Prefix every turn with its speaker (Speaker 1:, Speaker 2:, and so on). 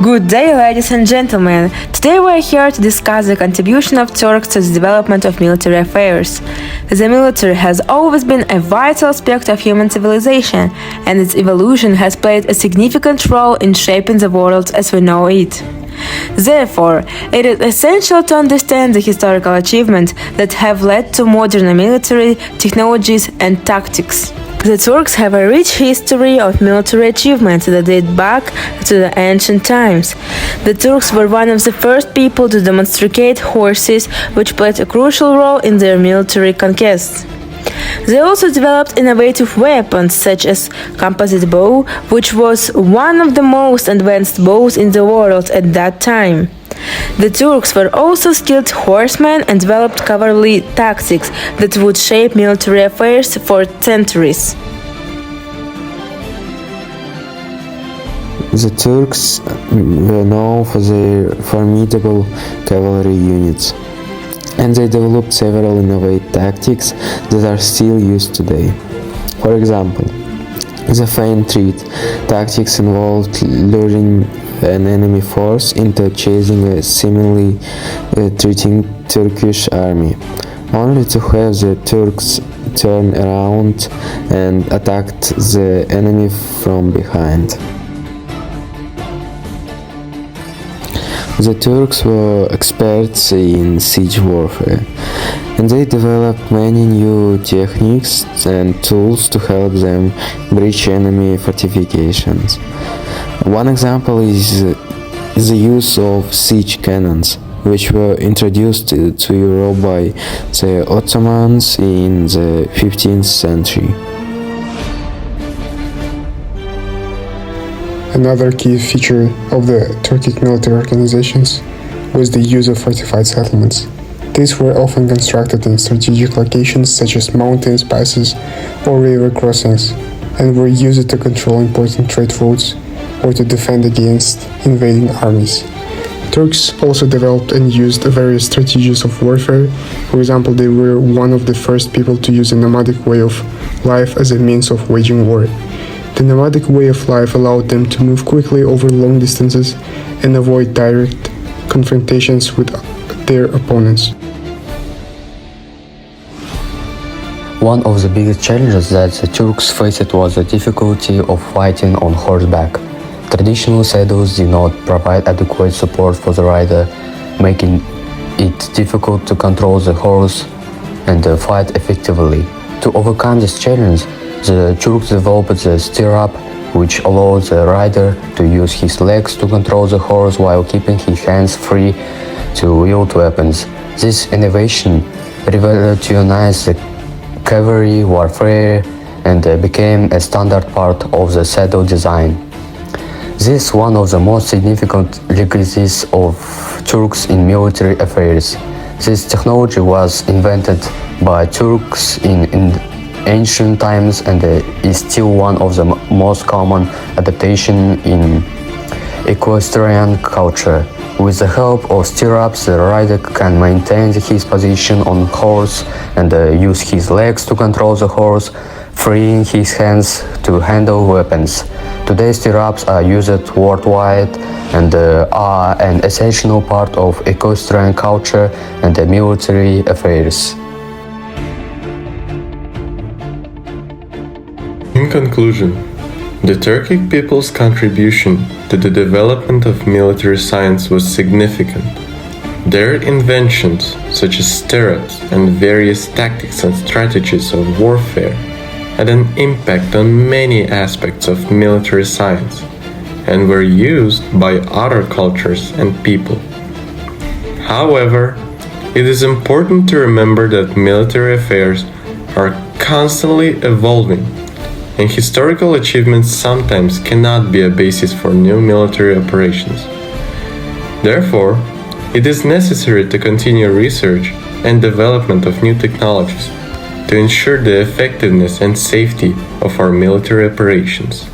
Speaker 1: Good day, ladies and gentlemen. Today we are here to discuss the contribution of Turks to the development of military affairs. The military has always been a vital aspect of human civilization, and its evolution has played a significant role in shaping the world as we know it. Therefore, it is essential to understand the historical achievements that have led to modern military technologies and tactics. The Turks have a rich history of military achievements that date back to the ancient times. The Turks were one of the first people to demonstrate horses, which played a crucial role in their military conquests. They also developed innovative weapons such as composite bow, which was one of the most advanced bows in the world at that time. The Turks were also skilled horsemen and developed cavalry tactics that would shape military affairs for centuries.
Speaker 2: The Turks were known for their formidable cavalry units, and they developed several innovative tactics that are still used today. For example, the feint treat tactics involved luring an enemy force into chasing a seemingly retreating Turkish army, only to have the Turks turn around and attack the enemy from behind. The Turks were experts in siege warfare, and they developed many new techniques and tools to help them breach enemy fortifications. One example is the use of siege cannons, which were introduced to Europe by the Ottomans in the 15th century.
Speaker 3: Another key feature of the Turkic military organizations was the use of fortified settlements. These were often constructed in strategic locations such as mountains, passes, or river crossings, and were used to control important trade routes or to defend against invading armies. Turks also developed and used various strategies of warfare. For example, they were one of the first people to use a nomadic way of life as a means of waging war. The nomadic way of life allowed them to move quickly over long distances and avoid direct confrontations with their opponents.
Speaker 4: One of the biggest challenges that the Turks faced was the difficulty of fighting on horseback. Traditional saddles did not provide adequate support for the rider, making it difficult to control the horse and fight effectively. To overcome this challenge, the Turks developed the stirrup, which allowed the rider to use his legs to control the horse while keeping his hands free to wield weapons. This innovation revolutionized the cavalry warfare and became a standard part of the saddle design. This is one of the most significant legacies of Turks in military affairs. This technology was invented by Turks in ancient times and is still one of the most common adaptations in equestrian culture. With the help of stirrups, the rider can maintain his position on horse and use his legs to control the horse, freeing his hands to handle weapons. Today, stirrups are used worldwide and are an essential part of equestrian culture and military affairs.
Speaker 5: In conclusion, the Turkic people's contribution to the development of military science was significant. Their inventions, such as stirrups and various tactics and strategies of warfare, had an impact on many aspects of military science and were used by other cultures and people. However, it is important to remember that military affairs are constantly evolving, and historical achievements sometimes cannot be a basis for new military operations. Therefore, it is necessary to continue research and development of new technologies to ensure the effectiveness and safety of our military operations.